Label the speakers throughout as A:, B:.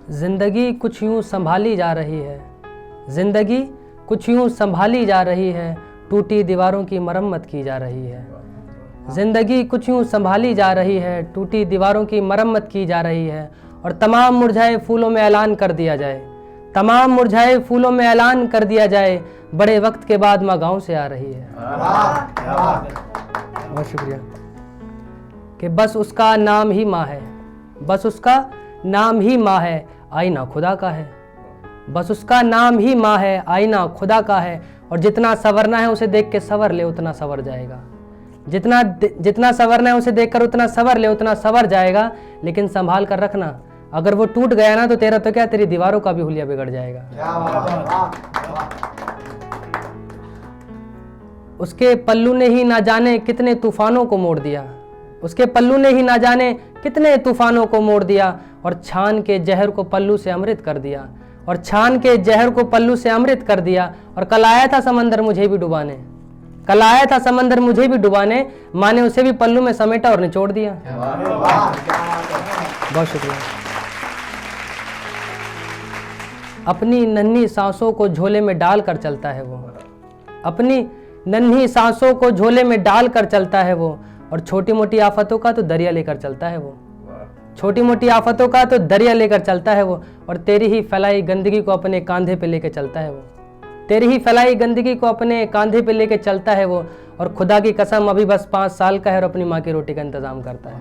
A: जिंदगी कुछ यूं संभाली जा रही है, जिंदगी कुछ यूं संभाली जा रही है, टूटी दीवारों की मरम्मत की जा रही है। जिंदगी कुछ यूं संभाली जा रही है, टूटी दीवारों की मरम्मत की जा रही है। और तमाम मुरझाए फूलों में ऐलान कर दिया जाए, तमाम मुरझाए फूलों में ऐलान कर दिया जाए, बड़े वक्त के बाद माँ गाँव से आ रही है। बहुत शुक्रिया। कि बस उसका नाम ही माँ है, बस उसका नाम ही माँ है, आईना खुदा का है। बस उसका नाम ही माँ है, आईना खुदा का है। और जितना संवरना है उसे देख के संवर ले, उतना संवर जाएगा। जितना संवरना है उसे देखकर उतना संवर ले, उतना संवर जाएगा। लेकिन संभाल कर रखना, अगर वो टूट गया ना तो तेरा तो क्या, तेरी दीवारों का भी हुलिया बिगड़ जाएगा। उसके पल्लू ने ही ना जाने कितने तूफानों को मोड़ दिया, उसके पल्लू ने ही ना जाने कितने तूफानों को मोड़ दिया। और छान के जहर को पल्लू से अमृत कर दिया, और छान के जहर को पल्लू से अमृत कर दिया। और कल आया था समंदर मुझे भी डुबाने, कल आया था समंदर मुझे भी डुबाने, माँ ने उसे भी पल्लू में समेटा और निचोड़ दिया। बहुत शुक्रिया। अपनी नन्ही सांसों को झोले में डाल कर चलता है वो, अपनी नन्ही सांसों को झोले में डाल कर चलता है वो। और छोटी मोटी आफतों का तो दरिया लेकर चलता है वो, छोटी मोटी आफतों का तो दरिया लेकर चलता है वो। और तेरी ही फैलाई गंदगी को अपने कांधे पे लेकर चलता है वो, तेरी ही फैलाई गंदगी को अपने कांधे पे लेकर चलता है वो। और खुदा की कसम अभी बस 5 साल का है और अपनी माँ की रोटी का इंतजाम करता है।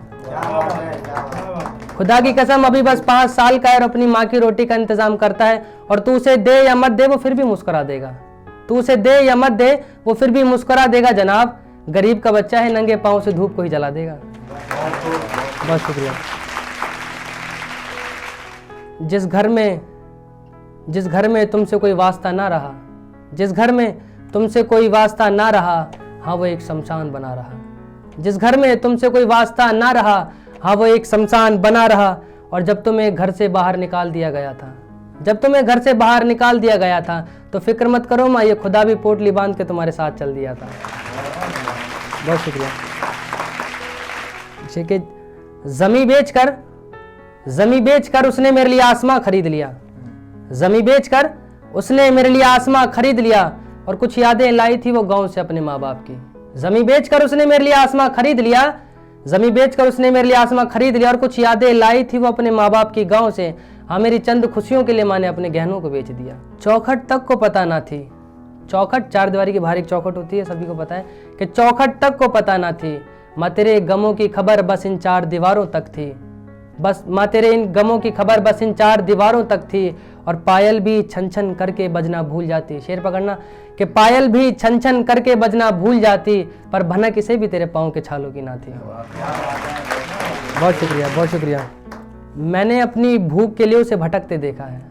A: खुदा की कसम अभी बस 5 साल का है और अपनी माँ की रोटी का इंतजाम करता है। और तू उसे दे या मत दे वो फिर भी मुस्कुरा देगा, तू उसे दे या मत दे वो फिर भी मुस्कुरा देगा। जनाब गरीब का बच्चा है, नंगे पाँव से धूप को ही जला देगा। बहुत शुक्रिया। जिस घर में तुमसे कोई वास्ता ना रहा, जिस घर में तुमसे कोई वास्ता ना रहा, हाँ वो एक शमशान बना रहा। जिस घर में तुमसे कोई वास्ता ना रहा, हाँ वो एक शमशान बना रहा। और जब तुम्हें घर से बाहर निकाल दिया गया था, जब तुम्हें घर से बाहर निकाल दिया गया था, तो फिक्र मत करो माँ, ये खुदा भी पोटली बांध के तुम्हारे साथ चल दिया था। बहुत शुक्रिया। कि ज़मीं बेचकर उसने मेरे लिए आसमां खरीद लिया, ज़मीं बेचकर उसने मेरे लिए आसमां खरीद लिया। और कुछ यादें लाई थी वो गांव से अपने माँ बाप की। ज़मीं बेचकर उसने मेरे लिए आसमां खरीद लिया, ज़मीं बेचकर उसने मेरे लिए आसमां खरीद लिया। और कुछ यादें लाई थी वो अपने माँ बाप की गांव से। हाँ मेरी चंद खुशियों के लिए माँ ने अपने गहनों को बेच दिया। चौखट तक को पता ना थी, चौखट 4 दीवारी की बाहर एक चौखट होती है, सभी को पता है कि चौखट तक को पता ना थी। माँ तेरे गमों की खबर बस इन 4 दीवारों तक थी, बस माँ तेरे इन गमों की खबर बस इन 4 दीवारों तक थी। और पायल भी छन छन करके बजना भूल जाती, शेर पकड़ना, कि पायल भी छन छन करके बजना भूल जाती, पर भनक इसे भी तेरे पाँव के छालों की ना थी। बहुत शुक्रिया, बहुत शुक्रिया। मैंने अपनी भूख के लिए उसे भटकते देखा है।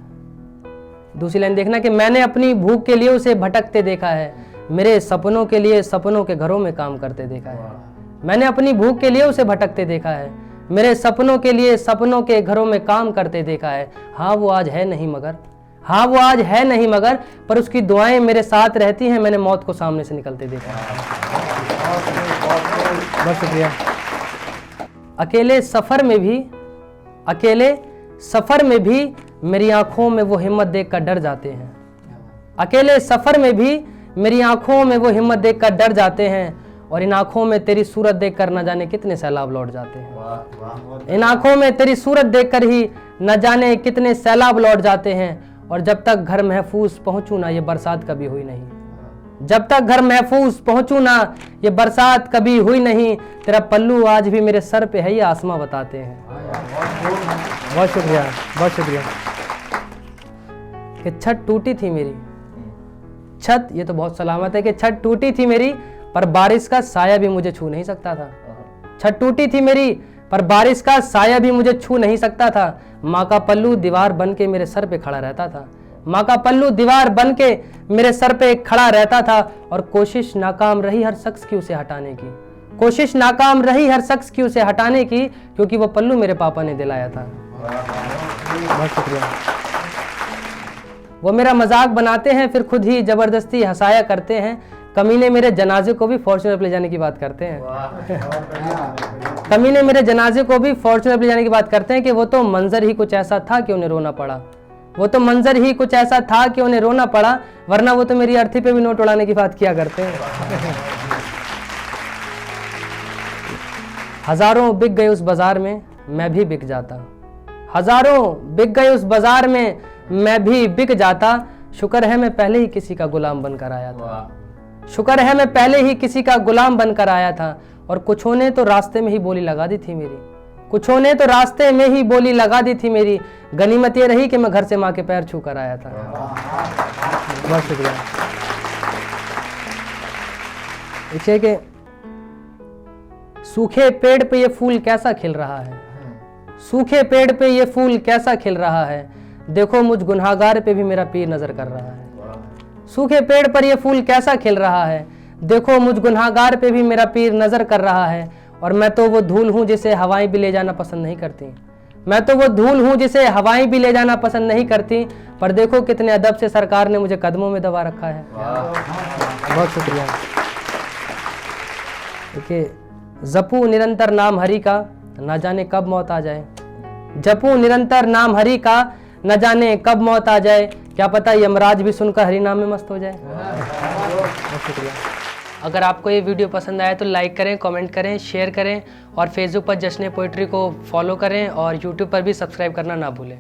A: दूसरी लाइन देखना, कि मैंने अपनी भूख के लिए उसे भटकते देखा है, मेरे सपनों के लिए सपनों के घरों में काम करते देखा है। मैंने अपनी भूख के लिए उसे भटकते देखा है, मेरे सपनों के लिए सपनों के घरों में काम करते देखा है। हाँ वो आज है नहीं मगर, हाँ वो आज है नहीं मगर, पर उसकी दुआएं मेरे साथ रहती हैं, मैंने मौत को सामने से निकलते देखा है। बहुत शुक्रिया। अकेले सफ़र में भी मेरी आंखों में वो हिम्मत देखकर डर जाते हैं, अकेले सफ़र में भी मेरी आंखों में वो हिम्मत देखकर डर जाते हैं। और इन आंखों में तेरी सूरत देखकर न जाने कितने सैलाब लौट जाते हैं, इन आंखों में तेरी सूरत देखकर ही न जाने कितने सैलाब लौट जाते हैं। और जब तक घर महफूज पहुंचूं ना ये बरसात कभी हुई नहीं, जब तक घर महफूज पहुंचूं ना ये बरसात कभी हुई नहीं, तेरा पल्लू आज भी मेरे सर पे है ये आसमां बताते हैं। बहुत शुक्रिया, बहुत शुक्रिया। कि छत टूटी थी मेरी, छत ये तो बहुत सलामत है कि छत टूटी थी मेरी, पर बारिश का साया भी मुझे छू नहीं सकता था। छत टूटी थी मेरी, पर बारिश का साया भी मुझे छू नहीं सकता था। माँ का पल्लू दीवार बन के मेरे सर पे खड़ा रहता था, माँ का पल्लू दीवार बन के मेरे सर पे खड़ा रहता था। और कोशिश नाकाम रही हर शख्स की उसे हटाने की, कोशिश नाकाम रही हर शख्स की उसे हटाने की, क्योंकि वो पल्लू मेरे पापा ने दिलाया था। बहुत शुक्रिया। वो मेरा मजाक बनाते हैं फिर खुद ही जबरदस्ती हंसाया करते हैं, कमीने मेरे जनाजे को भी फॉर्च्यूनर पे ले जाने की बात करते हैं। कमीने मेरे जनाजे को भी फॉर्च्यूनर ले जाने की बात करते हैं कि वो तो मंजर ही कुछ ऐसा था कि उन्हें रोना पड़ा, वो तो मंजर ही कुछ ऐसा था कि उन्हें रोना पड़ा, वरना वो तो मेरी अर्थी पे भी नोट उड़ाने की बात किया करते हैं। हजारों बिक गए उस बाजार में, मैं भी बिक जाता। हजारों बिक गए उस बाजार में, मैं भी बिक जाता। शुक्र है मैं पहले ही किसी का गुलाम बनकर आया था। शुक्र है मैं पहले ही किसी का गुलाम बनकर आया था। और कुछों ने तो रास्ते में ही बोली लगा दी थी मेरी, कुछों ने तो रास्ते में ही बोली लगा दी थी मेरी। गनीमत ये रही कि मैं घर से माँ के पैर छू कर आया था। बहुत शुक्रिया। देखिए कि सूखे पेड़ पे ये फूल कैसा खिल रहा है, सूखे पेड़ पे ये फूल कैसा खिल रहा है। देखो मुझ गुनहगार पे भी मेरा पीर नजर कर रहा है। सूखे पेड़ पर ये फूल कैसा खिल रहा है, देखो मुझ गुनहगार पे भी मेरा पीर नजर कर रहा है। और मैं तो वो धूल हूं जिसे हवाएं भी ले जाना पसंद नहीं करती, मैं तो वो धूल हूं जिसे हवाएं भी ले जाना पसंद नहीं करती। पर देखो कितने अदब से सरकार ने मुझे कदमों में दबा रखा है। बहुत शुक्रिया। देखिए, जपू निरंतर नाम हरि का, न जाने कब मौत आ जाए। जपू निरंतर नाम हरि का, न जाने कब मौत आ जाए। क्या पता यमराज भी सुनकर हरि नाम में मस्त हो जाए। बहुत शुक्रिया। अगर आपको ये वीडियो पसंद आया तो लाइक करें, कमेंट करें, शेयर करें और फेसबुक पर जश्न पोइट्री को फॉलो करें और यूट्यूब पर भी सब्सक्राइब करना ना भूलें।